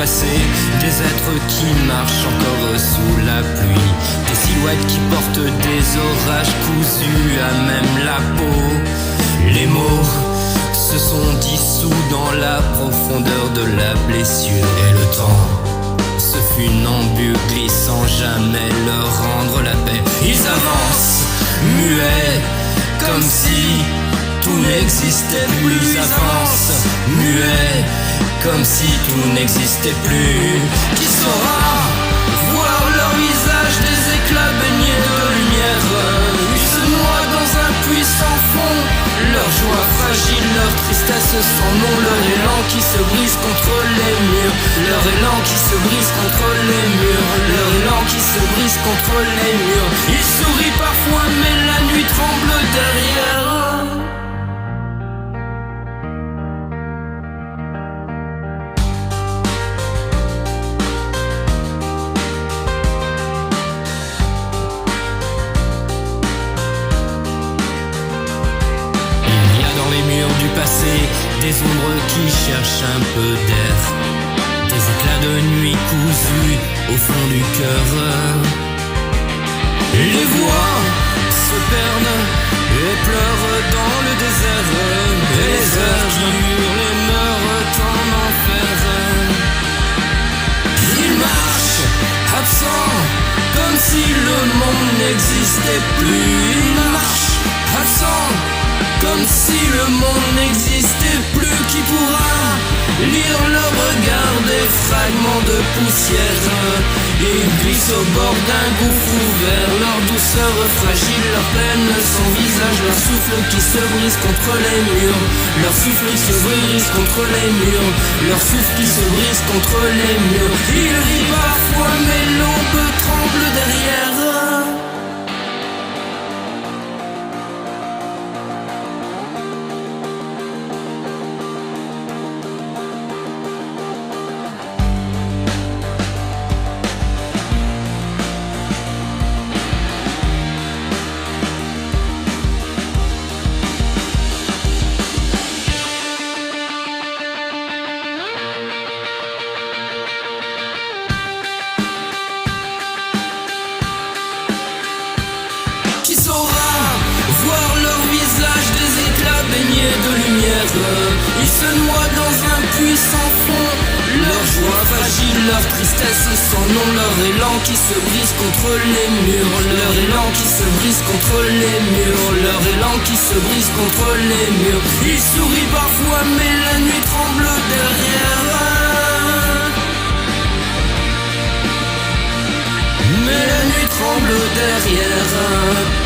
passé, des êtres qui marchent encore sous la pluie, des silhouettes qui portent des orages cousus à même la peau. Les mots se sont dissous dans la profondeur de la blessure, et le temps se funambule sans jamais leur rendre la paix. Ils avancent, muets, comme si tout n'existait plus. Ils avancent, muets, comme si tout n'existait plus. Qui saura voir leur visage, des éclats baignés de lumière? Ils se noient dans un puits sans fond, leur joie fragile, leur tristesse sans nom, leur élan qui se brise contre les murs, leur élan qui se brise contre les murs, leur élan qui se brise contre les murs. Ils sourient parfois mais la nuit tremble derrière. Des ombres qui cherchent un peu d'air, des éclats de nuit cousus au fond du cœur. Les voix se perdent et pleurent dans le désert, et les heures hurlent et meurent en enfer. Ils marchent absents, comme si le monde n'existait plus. Ils marchent absents, comme si le monde n'existait plus. Qui pourra lire le regard des fragments de poussière? Ils glissent au bord d'un gouffre ouvert, leur douceur fragile, leur peine sans visage, leur souffle qui se brise contre les murs, leur souffle qui se brise contre les murs, leur souffle qui se brise contre les murs. Ils rient parfois mais l'aube tremble derrière. Voir leur visage, des éclats baignés de lumière. Ils se noient dans un puits sans fond, leur joie fragile, leur tristesse sans nom, leur élan qui se brise contre les murs, leur élan qui se brise contre les murs, leur élan qui se brise contre les murs. Ils sourient parfois mais la nuit tremble derrière. Mais la nuit tremble derrière.